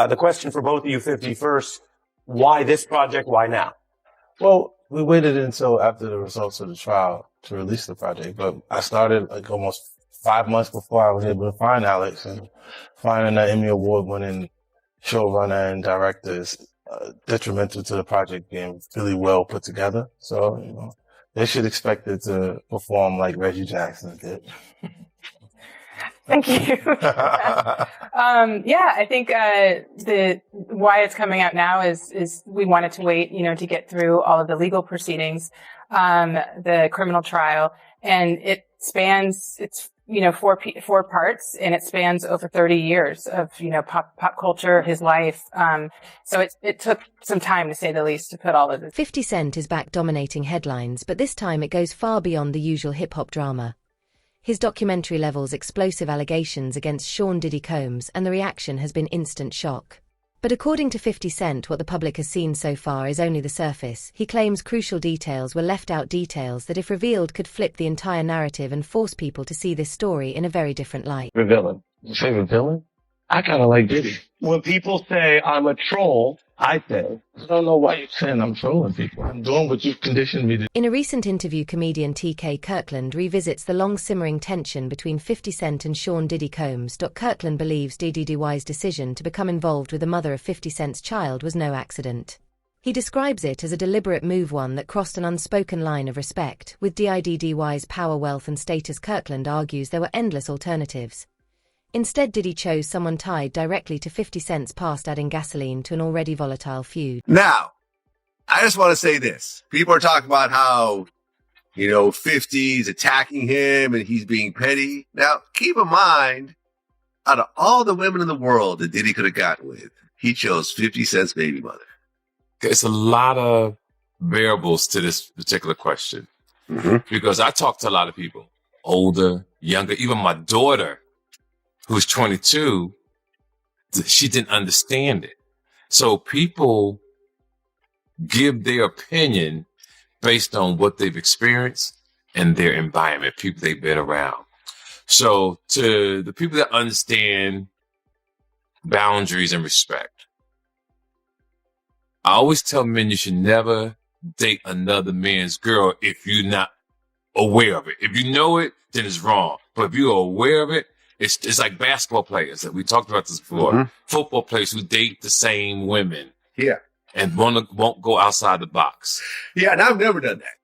The question for both of you, 50 first, why this project? Why now? Well, we waited until after the results of the trial to release the project, but I started like almost 5 months before I was able to find Alex, and finding an Emmy Award winning showrunner and director is detrimental to the project being really well put together. So, they should expect it to perform like Reggie Jackson did. Thank you. I think why it's coming out now is we wanted to wait, to get through all of the legal proceedings, the criminal trial, and it spans, it's 4 parts, and it spans over 30 years of pop culture, his life. So it took some time, to say the least, to put all of this. 50 Cent is back dominating headlines, but this time it goes far beyond the usual hip-hop drama. His documentary levels explosive allegations against Sean Diddy Combs, and the reaction has been instant shock. But according to 50 Cent, what the public has seen so far is only the surface. He claims crucial details were left out, details that if revealed could flip the entire narrative and force people to see this story in a very different light. The villain. Your favorite villain? I kind of like Diddy. When people say I'm a troll, I say, I don't know why you're saying I'm trolling people. I'm doing what you've conditioned me to. In a recent interview, comedian T.K. Kirkland revisits the long-simmering tension between 50 Cent and Sean Diddy Combs. Kirkland believes Diddy's decision to become involved with the mother of 50 Cent's child was no accident. He describes it as a deliberate move, one that crossed an unspoken line of respect. With Diddy's power, wealth and status, Kirkland argues there were endless alternatives. Instead, Diddy chose someone tied directly to 50 Cent's past, adding gasoline to an already volatile feud. Now, I just want to say this. People are talking about how, 50's attacking him and he's being petty. Now, keep in mind, out of all the women in the world that Diddy could have gotten with, he chose 50 Cent's baby mother. There's a lot of variables to this particular question. Because I talk to a lot of people, older, younger, even my daughter, who's 22, she didn't understand it. So people give their opinion based on what they've experienced and their environment, people they've been around. So to the people that understand boundaries and respect, I always tell men you should never date another man's girl if you're not aware of it. If you know it, then it's wrong. But if you're aware of it, it's like basketball players that we talked about this before. Football players who date the same women. Yeah. And won't go outside the box. Yeah, and I've never done that.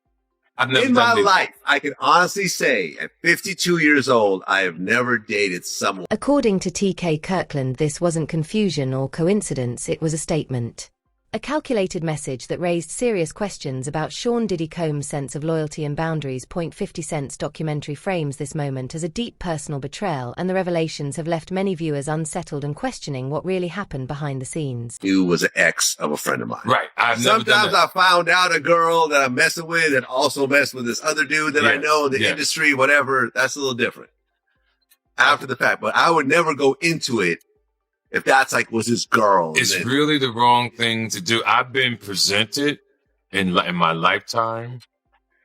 I've never in done my life, I can honestly say at 52 years old, I have never dated someone. According to T.K. Kirkland, this wasn't confusion or coincidence, it was a statement. A calculated message that raised serious questions about Sean Diddy Combs' sense of loyalty and boundaries. 50 Cent's documentary frames this moment as a deep personal betrayal, and the revelations have left many viewers unsettled and questioning what really happened behind the scenes. He was an ex of a friend of mine. Right. Sometimes I found out a girl that I'm messing with that also messed with this other dude that I know in the industry, whatever. That's a little different after the fact, but I would never go into it if that's was his girl. It's really the wrong thing to do. I've been presented in my lifetime.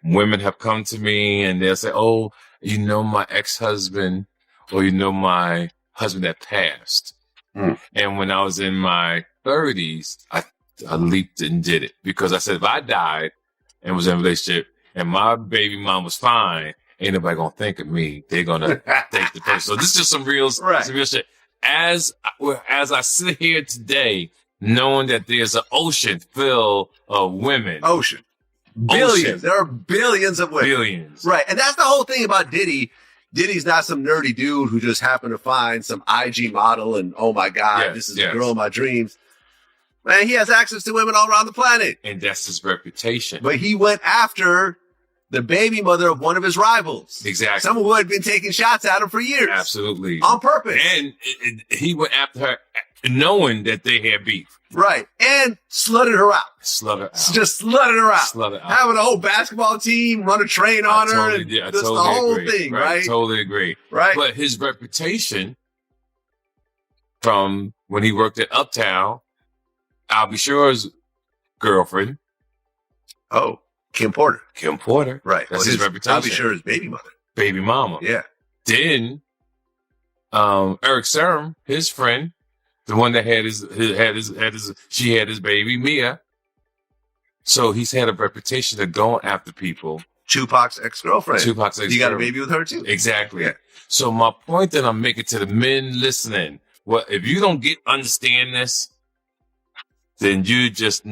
Women have come to me and they'll say, oh, my ex-husband, or my husband that passed. And when I was in my 30s, I leaped and did it because I said, if I died and was in a relationship and my baby mom was fine, ain't nobody gonna think of me. They're gonna think the person. So this is just some real shit. As I sit here today, knowing that there's an ocean full of women. Billions. There are billions of women. Billions. Right. And that's the whole thing about Diddy. Diddy's not some nerdy dude who just happened to find some IG model and, oh my God, this is the girl of my dreams. Man, he has access to women all around the planet. And that's his reputation. But he went after the baby mother of one of his rivals. Exactly. Someone who had been taking shots at him for years. Absolutely. On purpose. And he went after her knowing that they had beef. Right. And slutted her out. Just slutted her out. Having a whole basketball team run a train on her. I the totally whole agree. thing, right? Totally agree. Right. But his reputation from when he worked at Uptown, I'll be sure's girlfriend. Oh. Kim Porter. Right. That's his reputation. I'll be sure his baby mother. Baby mama. Yeah. Then, Eric Serum, his friend, The one that she had his baby, Mia. So he's had a reputation of going after people. Tupac's ex-girlfriend. He got a baby with her too. Exactly. Yeah. So my point that I'm making to the men listening, well, if you don't understand this, then you're just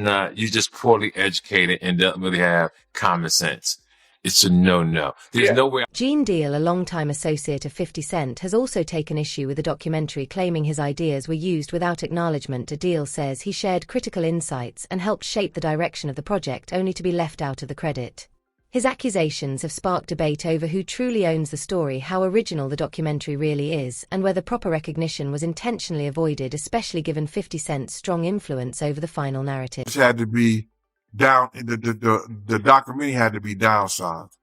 poorly educated and don't really have common sense. It's a no-no. There's no way. Gene Deal, a longtime associate of 50 Cent, has also taken issue with the documentary, claiming his ideas were used without acknowledgement. Deal says he shared critical insights and helped shape the direction of the project, only to be left out of the credit. His accusations have sparked debate over who truly owns the story, how original the documentary really is, and whether proper recognition was intentionally avoided, especially given 50 Cent's strong influence over the final narrative. It had to be down, the documentary had to be downsized.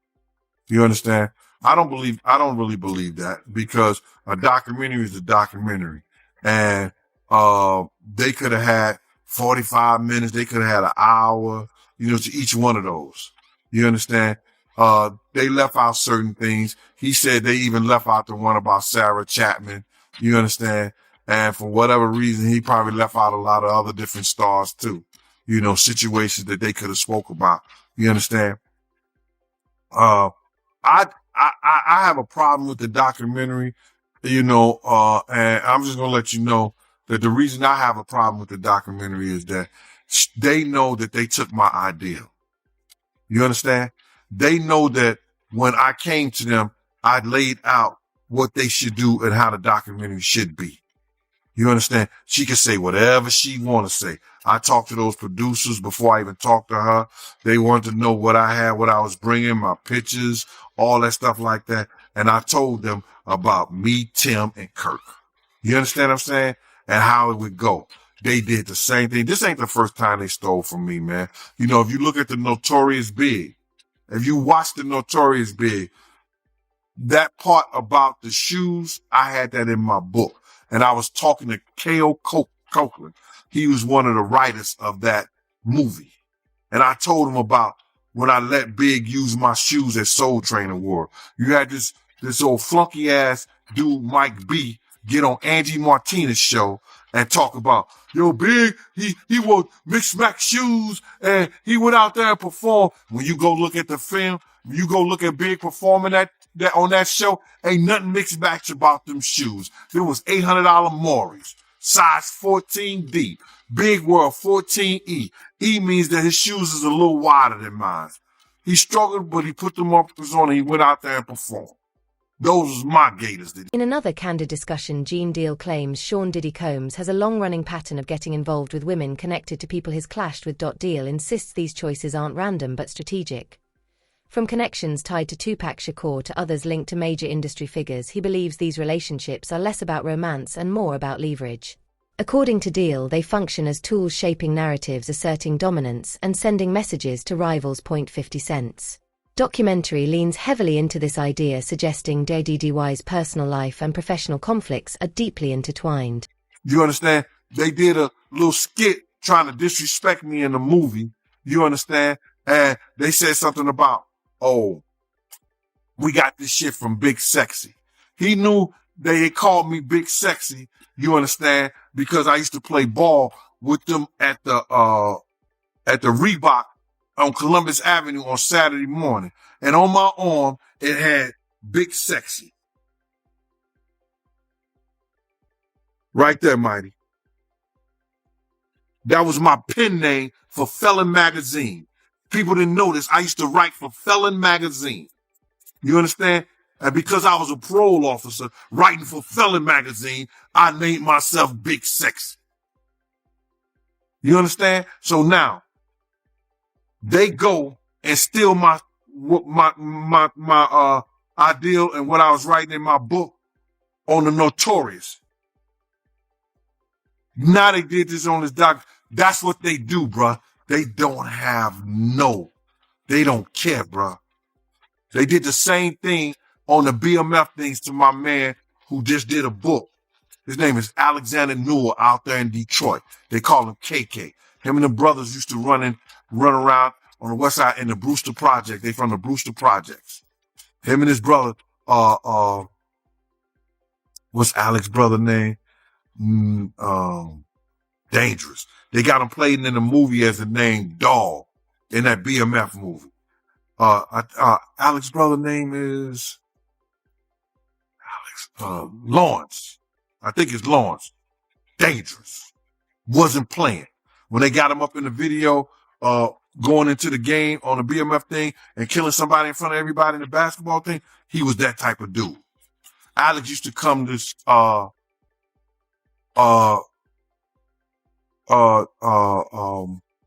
You understand? I don't really believe that, because a documentary is a documentary. And, they could have had 45 minutes. They could have had an hour, to each one of those. You understand? They left out certain things. He said they even left out the one about Sarah Chapman. You understand? And for whatever reason, he probably left out a lot of other different stars too. Situations that they could have spoke about. You understand? I have a problem with the documentary, and I'm just going to let you know that the reason I have a problem with the documentary is that they know that they took my idea. You understand? They know that when I came to them, I laid out what they should do and how the documentary should be. You understand? She can say whatever she want to say. I talked to those producers before I even talked to her. They wanted to know what I had, what I was bringing, my pictures, all that stuff like that. And I told them about me, Tim, and Kirk. You understand what I'm saying? And how it would go. They did the same thing. This ain't the first time they stole from me, man. If you look at the Notorious Big, if you watch the Notorious Big, that part about the shoes, I had that in my book. And I was talking to K.O. Copeland. He was one of the writers of that movie. And I told him about when I let Big use my shoes at Soul Train Award. You had this old flunky ass dude, Mike B, get on Angie Martinez's show and talk about, Big, he wore mixed max shoes and he went out there and performed. When you go look at the film, you go look at Big performing that on that show, ain't nothing mixed match about them shoes. There was $800 Maury's, size 14D. Big wore 14E. E means that his shoes is a little wider than mine. He struggled, but he put them up on and he went out there and performed. Those was my gators. In another candid discussion, Gene Deal claims Sean Diddy Combs has a long-running pattern of getting involved with women connected to people he's clashed with. Deal insists these choices aren't random but strategic. From connections tied to Tupac Shakur to others linked to major industry figures, he believes these relationships are less about romance and more about leverage. According to Deal, they function as tools shaping narratives, asserting dominance, and sending messages to rivals. 50 Cent's documentary leans heavily into this idea, suggesting Diddy's personal life and professional conflicts are deeply intertwined. You understand? They did a little skit trying to disrespect me in the movie. You understand? And they said something about, we got this shit from Big Sexy. He knew they called me Big Sexy, you understand, because I used to play ball with them at the Reebok on Columbus Avenue on Saturday morning. And on my arm, it had Big Sexy. Right there, Mighty. That was my pen name for Felon Magazine. People didn't know this. I used to write for Felon Magazine. You understand? And because I was a parole officer writing for Felon Magazine, I named myself Big Sexy. You understand? So now they go and steal my ideal and what I was writing in my book on the Notorious. Now they did this on this doc. That's what they do, bruh. They don't care, bruh. They did the same thing on the BMF things to my man who just did a book. His name is Alexander Newell out there in Detroit. They call him KK. Him and the brothers used to run around on the west side in the Brewster Project. They from the Brewster Projects. Him and his brother, what's Alex's brother name? Dangerous. They got him played in the movie as the name Dog in that BMF movie. Alex's brother name is Lawrence. I think it's Lawrence. Dangerous. Wasn't playing. When they got him up in the video, going into the game on the BMF thing and killing somebody in front of everybody in the basketball thing, he was that type of dude. Alex used to come to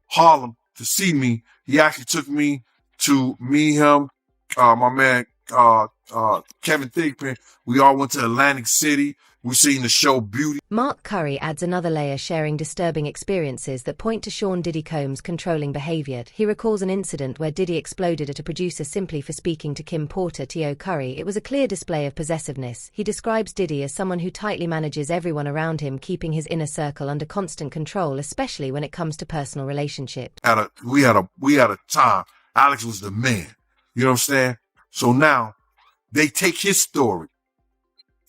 Harlem to see me. He actually took me to him, my man Kevin Thigpen. We all went to Atlantic City. We seen the show Beauty. Mark Curry adds another layer, sharing disturbing experiences that point to Sean Diddy Combs' controlling behavior. He recalls an incident where Diddy exploded at a producer simply for speaking to Kim Porter. T.O. Curry, it was a clear display of possessiveness. He describes Diddy as someone who tightly manages everyone around him, keeping his inner circle under constant control, especially when it comes to personal relationships. We had a time. Alex was the man. You know what I'm saying? So now they take his story,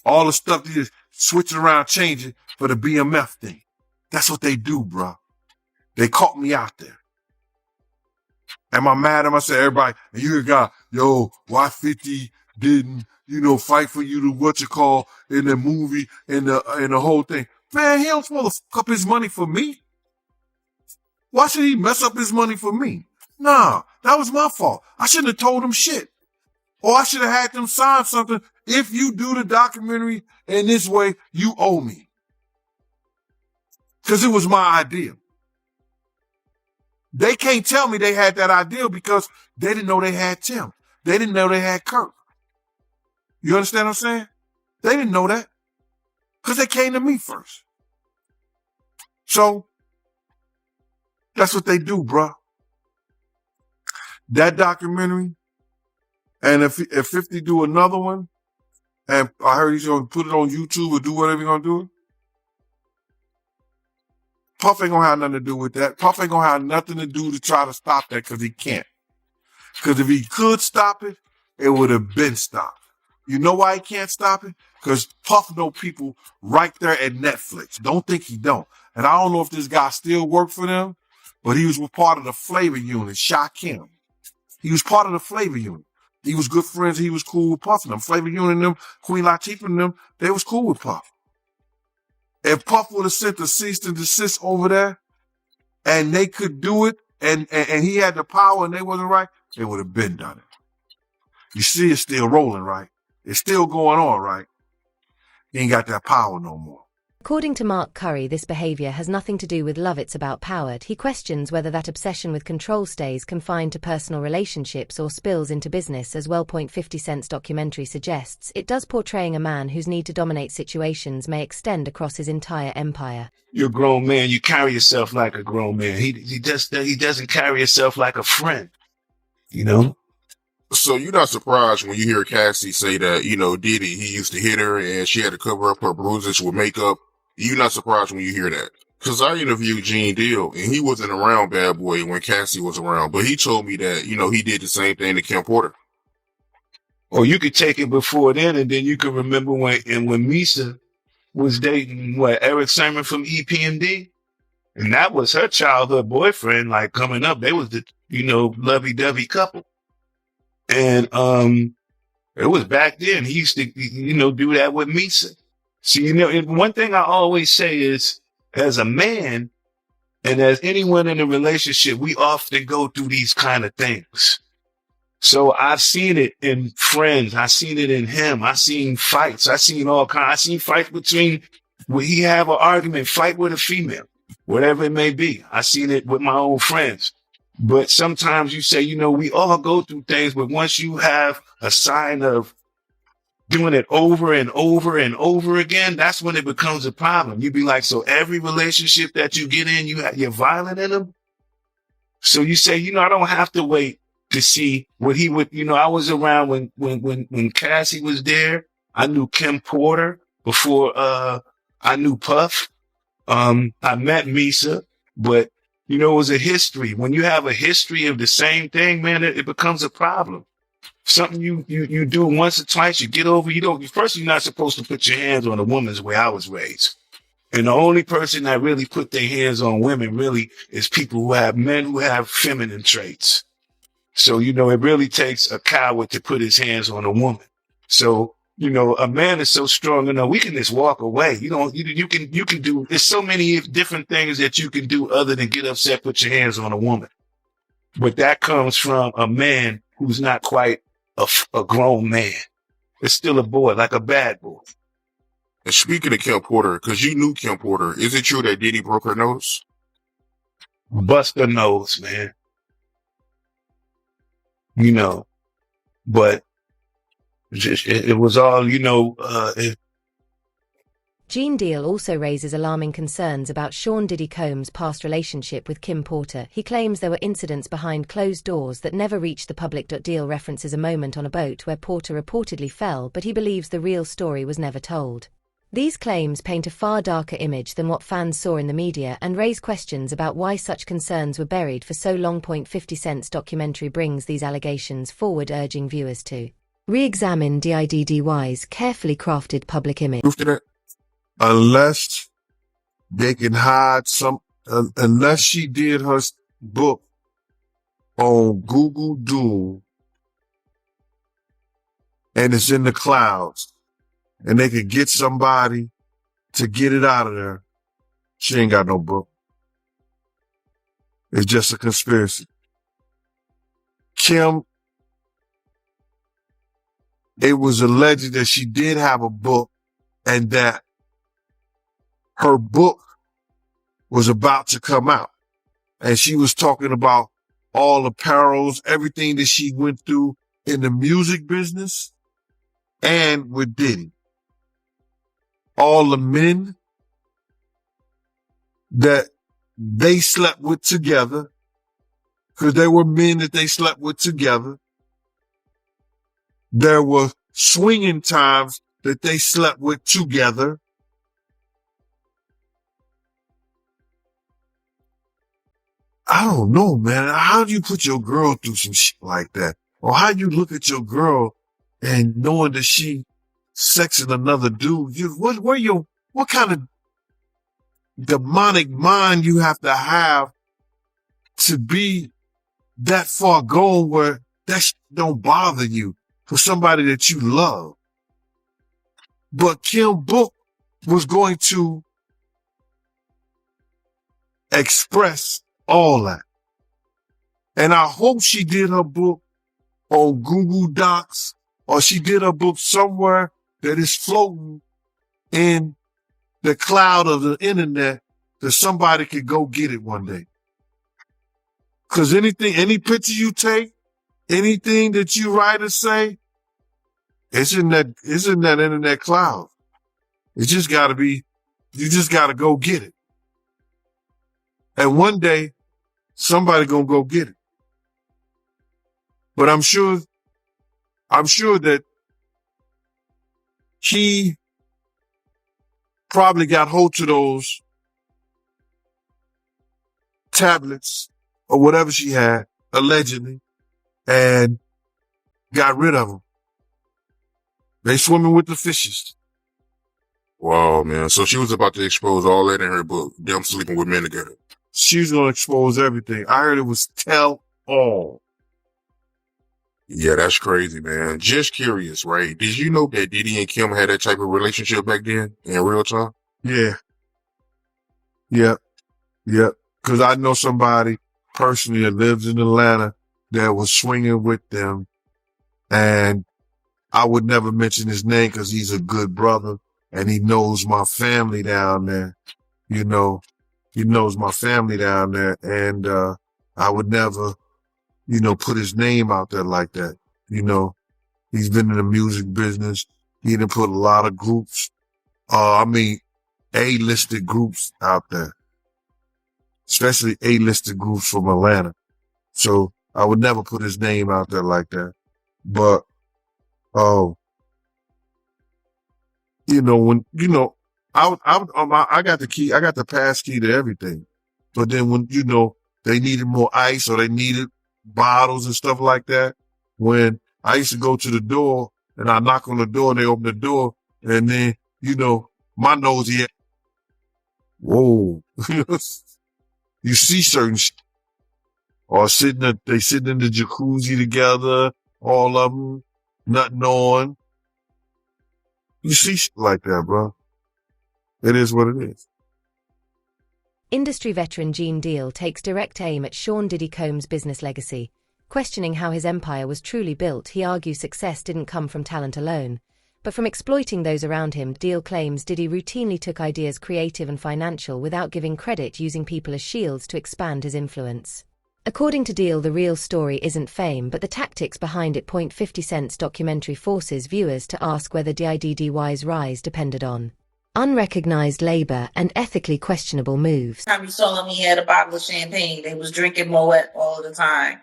all the stuff they just switch it around, change it for the BMF thing. That's what they do, bro. They caught me out there. Am I mad at him? I said, everybody, and you got, yo, why 50 didn't, fight for you to in the movie and the whole thing. Man, he don't supposed to fuck up his money for me. Why should he mess up his money for me? Nah, that was my fault. I shouldn't have told him shit. Or I should have had them sign something. If you do the documentary in this way, you owe me. Because it was my idea. They can't tell me they had that idea because they didn't know they had Tim. They didn't know they had Kirk. You understand what I'm saying? They didn't know that. Because they came to me first. So, that's what they do, bruh. That documentary, and if 50 do another one, and I heard he's going to put it on YouTube or do whatever he's going to do, Puff ain't going to have nothing to do with that. Puff ain't going to have nothing to do to try to stop that because he can't. Because if he could stop it, it would have been stopped. You know why he can't stop it? Because Puff know people right there at Netflix. Don't think he don't. And I don't know if this guy still worked for them, but he was part of the flavor unit, Shaquem. He was part of the flavor unit. He was good friends. He was cool with Puff and them. Flavor Unit and them, Queen Latifah and them, they was cool with Puff. If Puff would have sent the cease and desist over there and they could do it and he had the power and they wasn't right, they would have been done it. You see it's still rolling, right? It's still going on, right? He ain't got that power no more. According to Mark Curry, this behavior has nothing to do with love, it's about power. He questions whether that obsession with control stays confined to personal relationships or spills into business as well. 50 Cent's documentary suggests it does, portraying a man whose need to dominate situations may extend across his entire empire. You're a grown man, you carry yourself like a grown man. He doesn't carry himself like a friend, So you're not surprised when you hear Cassie say that, Diddy, he used to hit her and she had to cover up her bruises with makeup. You're not surprised when you hear that. Because I interviewed Gene Deal, and he wasn't around Bad Boy when Cassie was around. But he told me that, he did the same thing to Kim Porter. Or you could take it before then, and then you could remember when Misa was dating, Eric Sermon from EPMD? And that was her childhood boyfriend, like coming up. They was the, lovey-dovey couple. And it was back then. He used to, do that with Misa. See, one thing I always say is, as a man and as anyone in a relationship, we often go through these kind of things. So I've seen it in friends. I've seen it in him. I've seen fights. I've seen all kinds. I've seen fights between, when he have an argument, fight with a female, whatever it may be. I've seen it with my own friends. But sometimes you say, we all go through things, but once you have a sign of doing it over and over and over again, that's when it becomes a problem. You'd be like, so every relationship that you get in, you're violent in them. So you say, I don't have to wait to see what he would, I was around when Cassie was there. I knew Kim Porter before, I knew Puff. I met Misa, but it was a history. When you have a history of the same thing, man, it becomes a problem. Something you do once or twice, you get over, first you're not supposed to put your hands on a woman's way I was raised. And the only person that really put their hands on women really is men who have feminine traits. So, it really takes a coward to put his hands on a woman. So, a man is so strong enough, we can just walk away. You can do, there's so many different things that you can do other than get upset, put your hands on a woman. But that comes from a man who's not quite a grown man. It's still a boy, like a bad boy. And speaking of Kim Porter, because you knew Kim Porter, is it true that Diddy broke her nose? Bust her nose, man. But it was all, Gene Deal also raises alarming concerns about Sean Diddy Combs' past relationship with Kim Porter. He claims there were incidents behind closed doors that never reached the public. Deal references a moment on a boat where Porter reportedly fell, but he believes the real story was never told. These claims paint a far darker image than what fans saw in the media and raise questions about why such concerns were buried for so long. 50 Cent's documentary brings these allegations forward, urging viewers to re-examine Diddy's carefully crafted public image. Unless they can hide unless she did her book on Google Duo and it's in the clouds and they could get somebody to get it out of there, she ain't got no book. It's just a conspiracy. Kim, it was alleged that she did have a book and that her book was about to come out. And she was talking about all the perils, everything that she went through in the music business and with Diddy. All the men that they slept with together, because there were men that they slept with together. There were swinging times that they slept with together. I don't know, man. How do you put your girl through some shit like that? Or how you look at your girl and knowing that she sexing another dude? What kind of demonic mind you have to be that far gone where that shit don't bother you for somebody that you love? But Kim Book was going to express all that. And I hope she did her book on Google Docs or she did her book somewhere that is floating in the cloud of the internet that somebody could go get it one day. Cause any picture you take, anything that you write or say, it's in that internet cloud. You just gotta go get it. And one day, somebody gonna go get it. But I'm sure that he probably got hold to those tablets or whatever she had, allegedly, and got rid of them. They swimming with the fishes. Wow, man. So she was about to expose all that in her book, them sleeping with men together. She's going to expose everything. I heard it was tell all. Yeah, that's crazy, man. Just curious, right? Did you know that Diddy and Kim had that type of relationship back then in real time? Yeah. Yep. Because I know somebody personally that lives in Atlanta that was swinging with them. And I would never mention his name because he's a good brother and he knows my family down there. You know, he knows my family down there. And I would never, put his name out there like that. He's been in the music business. He done put a lot of groups, A-listed groups out there, especially A-listed groups from Atlanta. So I would never put his name out there like that. But, I got the key, I got the pass key to everything. But then when, they needed more ice or they needed bottles and stuff like that, when I used to go to the door and I knock on the door and they open the door and then, my nosy whoa. You see certain or they sitting in the jacuzzi together, all of them, nothing on. You see shit like that, bro. It is what it is. Industry veteran Gene Deal takes direct aim at Sean Diddy Combs' business legacy. Questioning how his empire was truly built, he argues success didn't come from talent alone, but from exploiting those around him. Deal claims Diddy routinely took ideas creative and financial without giving credit, using people as shields to expand his influence. According to Deal, the real story isn't fame, but the tactics behind it. 50 Cent's documentary forces viewers to ask whether Diddy's rise depended on unrecognized labor and ethically questionable moves. Time you saw him, he had a bottle of champagne. They was drinking Moet all the time.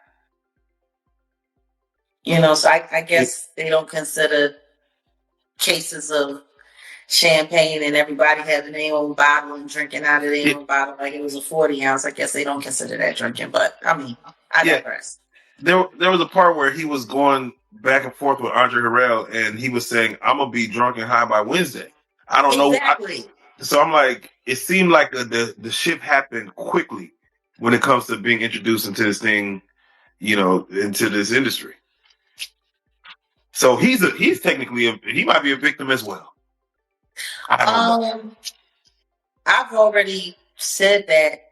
You know, so I guess they don't consider cases of champagne and everybody having their own bottle and drinking out of their own bottle like it was a 40 ounce. I guess they don't consider that drinking, but I mean, I digress. There was a part where he was going back and forth with Andre Harrell, and he was saying, "I'm gonna be drunk and high by Wednesday." I don't know. So I'm like, it seemed like the shift happened quickly when it comes to being introduced into this thing, you know, into this industry. So he's technically he might be a victim as well. I don't know. I've already said that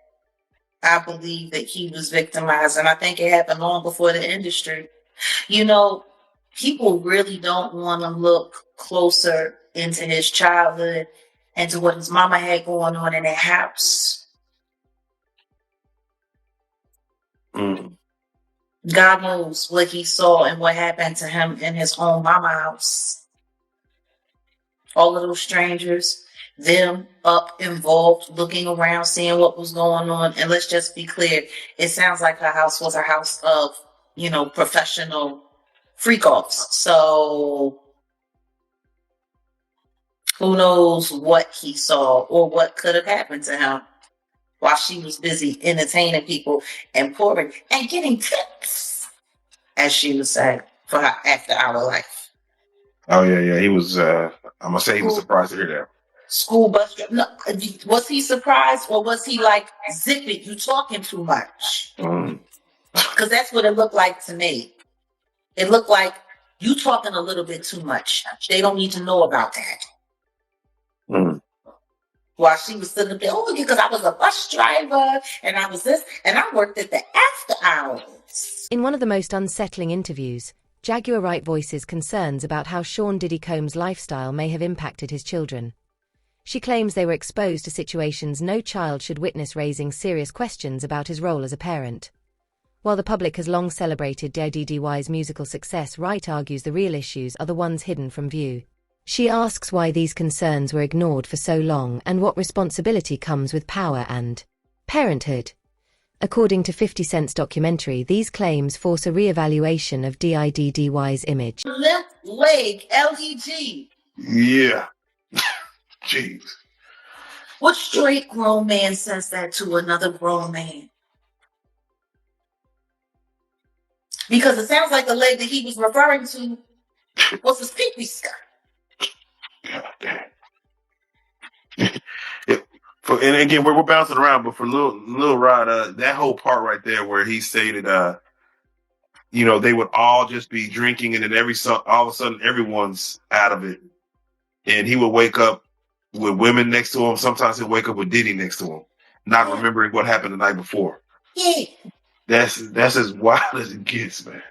I believe that he was victimized, and I think it happened long before the industry. You know, people really don't want to look closer into his childhood and to what his mama had going on in that house. God knows what he saw and what happened to him in his own mama house. All of those strangers, them up involved, looking around, seeing what was going on. And let's just be clear, it sounds like her house was a house of, you know, professional freak-offs. So who knows what he saw or what could have happened to him while she was busy entertaining people and pouring and getting tips, as she would say, for her after-hour life. Oh yeah. He was. I'm gonna say he was surprised to hear that. School bus driver. No, was he surprised or was he like, "Zip it, you talking too much"? Because that's what it looked like to me. It looked like you talking a little bit too much. They don't need to know about that. While she was sitting there, because I was a bus driver and I was this, and I worked at the after hours. In one of the most unsettling interviews, Jaguar Wright voices concerns about how Sean Diddy Combs' lifestyle may have impacted his children. She claims they were exposed to situations no child should witness, raising serious questions about his role as a parent. While the public has long celebrated Diddy's musical success, Wright argues the real issues are the ones hidden from view. She asks why these concerns were ignored for so long and what responsibility comes with power and parenthood. According to 50 Cent's documentary, these claims force a re-evaluation of Diddy's image. Limp leg, LEG. Yeah. Jeez. What straight grown man says that to another grown man? Because it sounds like the leg that he was referring to was his pee-pee skirt. And again, we're bouncing around, but for Lil Rod, that whole part right there where he stated, you know, they would all just be drinking, and then all of a sudden everyone's out of it, and he would wake up with women next to him. Sometimes he'd wake up with Diddy next to him, not remembering what happened the night before. Yeah. That's as wild as it gets, man.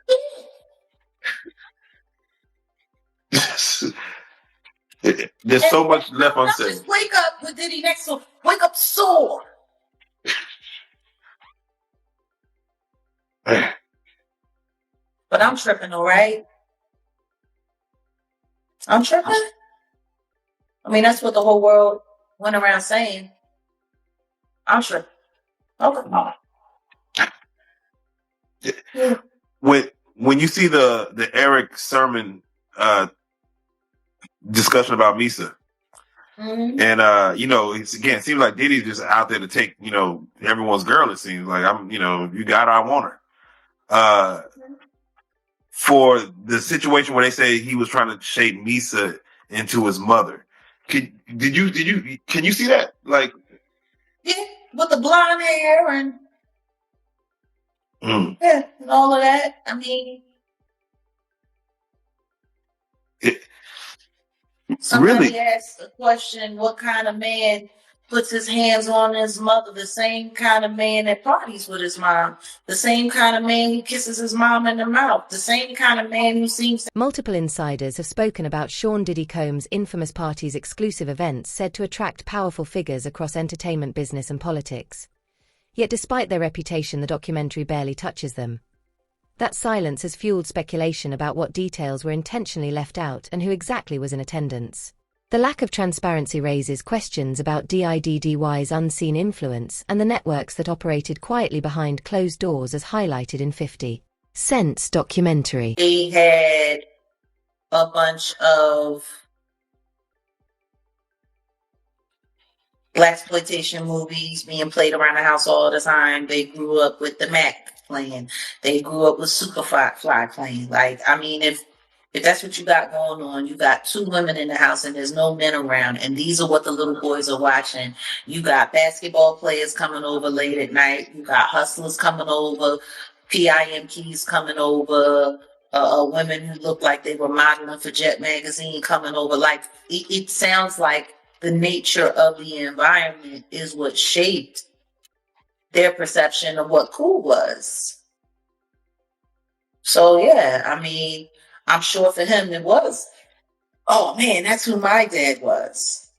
There's so much left unsaid. Just wake up with Diddy next to him. Wake up sore. But I'm tripping, all right? I'm tripping. I mean, that's what the whole world went around saying. I'm tripping. Okay. When you see the Eric Sermon discussion about Misa, and you know, it seems like Diddy's just out there to take, you know, everyone's girl. It seems like, you know, you got her, I want her. For the situation where they say he was trying to shape Misa into his mother, can you see that? Like, Yeah, with the blonde hair and Mm. yeah, and all of that. I mean, somebody Really? asked a question: what kind of man puts his hands on his mother? The same kind of man that parties with his mom. The same kind of man who kisses his mom in the mouth. The same kind of man who seems to. Multiple insiders have spoken about Sean Diddy Combs' infamous party's exclusive events said to attract powerful figures across entertainment, business and politics. Yet despite their reputation, the documentary barely touches them. That silence has fueled speculation about what details were intentionally left out and who exactly was in attendance. The lack of transparency raises questions about Diddy's unseen influence and the networks that operated quietly behind closed doors, as highlighted in 50 Cent's documentary. They had a bunch of blaxploitation movies being played around the house all the time. They grew up with the Mac playing. They grew up with Superfly playing. Like, I mean, if that's what you got going on, you got two women in the house and there's no men around, and these are what the little boys are watching. You got basketball players coming over late at night. You got hustlers coming over, PIMPs coming over, women who look like they were modeling for Jet Magazine coming over. Like, it sounds like the nature of the environment is what shaped their perception of what cool was. So yeah, I mean, I'm sure for him it was, oh man, that's who my dad was.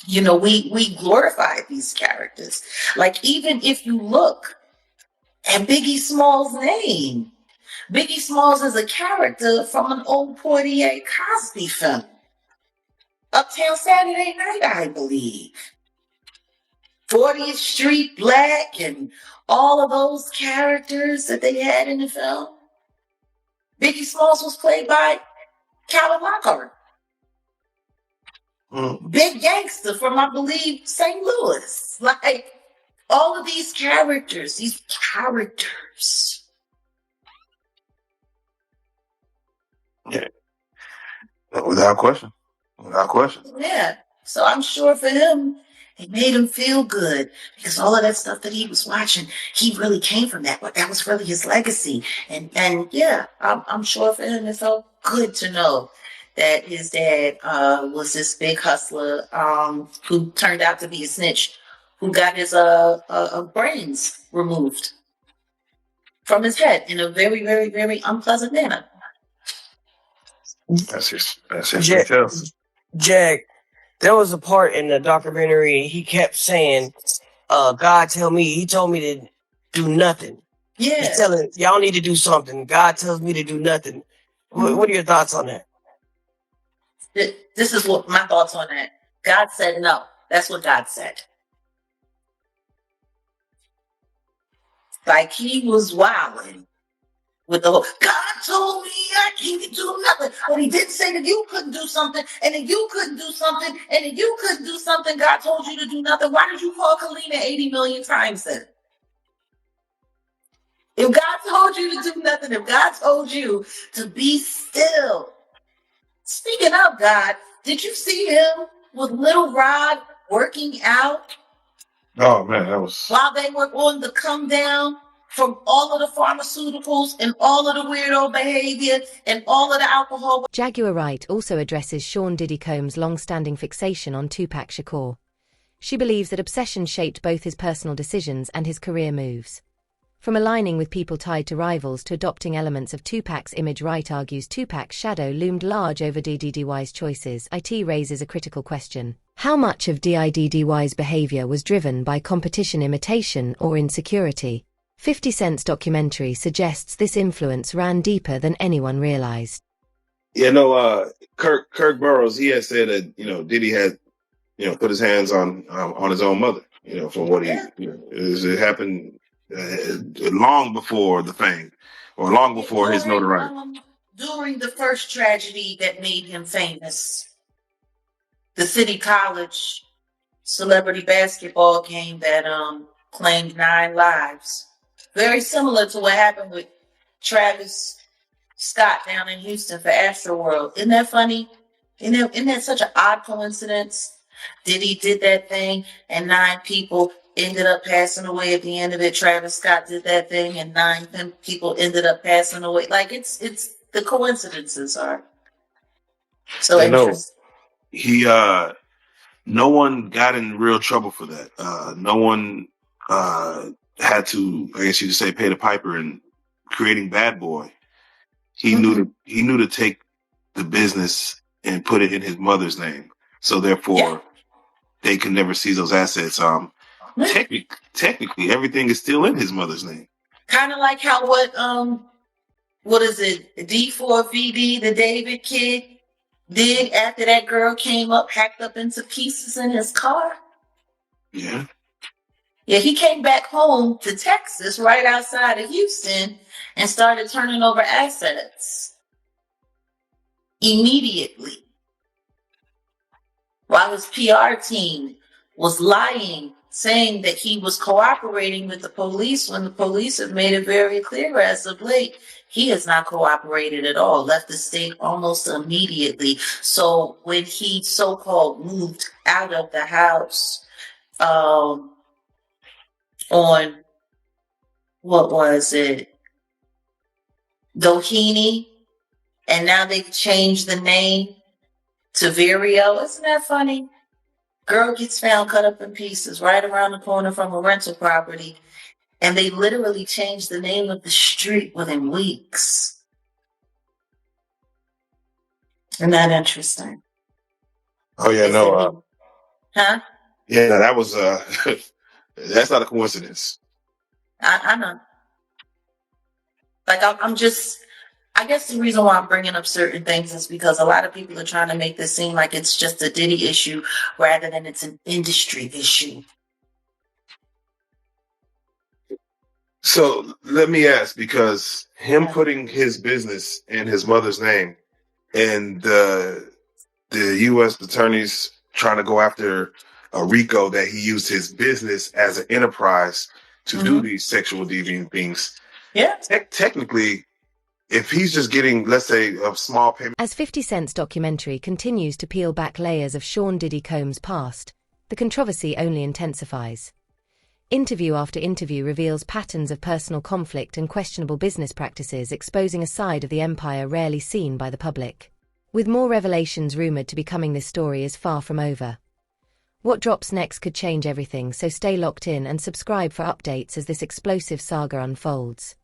You know, we glorified these characters. Like, even if you look at Biggie Smalls' name, Biggie Smalls is a character from an old Portier Cosby film. Uptown Saturday Night, I believe. 40th Street Black and all of those characters that they had in the film. Biggie Smalls was played by Calvin Lockhart. Big gangster from, I believe, St. Louis. Like, all of these characters. Yeah. Without question. Yeah. So I'm sure for him, it made him feel good because all of that stuff that he was watching, he really came from that. But that was really his legacy. And yeah, I'm sure for him, it felt good to know that his dad was this big hustler who turned out to be a snitch, who got his brains removed from his head in a very, very, very unpleasant manner. That's his Jack, there was a part in the documentary he kept saying, God told me to do nothing. Yeah. He's telling y'all need to do something. God tells me to do nothing. What are your thoughts on that? This is what my thoughts on that. God said no. That's what God said. Like, he was wilding with the whole, God told me I can't do nothing. But he did say that you couldn't do something, and then you couldn't do something, and then you couldn't do something. God told you to do nothing. Why did you call Kalina 80 million times then? If God told you to do nothing, if God told you to be still. Speaking of God, did you see him with Little Rod working out? Oh man, that was while they were on the come down from all of the pharmaceuticals and all of the weirdo behavior and all of the alcohol. Jaguar Wright also addresses Sean Diddy Combs' long-standing fixation on Tupac Shakur. She believes that obsession shaped both his personal decisions and his career moves. From aligning with people tied to rivals to adopting elements of Tupac's image, Wright argues Tupac's shadow loomed large over Diddy's choices. It raises a critical question. How much of Diddy's behavior was driven by competition, imitation, or insecurity? 50 Cent's documentary suggests this influence ran deeper than anyone realized. Yeah, no, Kirk Burroughs, he had said that, Diddy had, put his hands on his own mother, from what it happened long before the fame or long before his notoriety. During the first tragedy that made him famous, the City College celebrity basketball game that claimed 9 lives. Very similar to what happened with Travis Scott down in Houston for Astroworld. Isn't that funny? Isn't that such an odd coincidence? Diddy did that thing, and 9 people ended up passing away at the end of it. Travis Scott did that thing, and 9 people ended up passing away. Like it's the coincidences are so I know. interesting. He no one got in real trouble for that. No one had to, I guess you could say, pay the piper in creating Bad Boy. He knew to take the business and put it in his mother's name. So therefore they can never seize those assets. Technically everything is still in his mother's name. Kind of like how what is it, D4VD, the David kid, did after that girl came up, hacked up into pieces in his car. Yeah. Yeah, he came back home to Texas, right outside of Houston, and started turning over assets immediately. While his PR team was lying, saying that he was cooperating with the police when the police have made it very clear as of late, he has not cooperated at all, left the state almost immediately. So when he so-called moved out of the house, on, what was it, Doheny, and now they've changed the name to Vireo. Isn't that funny? Girl gets found cut up in pieces right around the corner from a rental property, and they literally changed the name of the street within weeks. Isn't that interesting? Oh yeah, no. Huh? Yeah, no, that was that's not a coincidence. I know. Like I'm just, I guess the reason why I'm bringing up certain things is because a lot of people are trying to make this seem like it's just a Diddy issue rather than it's an industry issue. So let me ask, because him putting his business in his mother's name and the U.S. attorneys trying to go after RICO that he used his business as an enterprise to do these sexual deviant things. Yeah. Technically, if he's just getting, let's say, a small payment. As 50 Cent's documentary continues to peel back layers of Sean Diddy Combs' past, the controversy only intensifies. Interview after interview reveals patterns of personal conflict and questionable business practices, exposing a side of the empire rarely seen by the public. With more revelations rumored to be coming, this story is far from over. What drops next could change everything, so stay locked in and subscribe for updates as this explosive saga unfolds.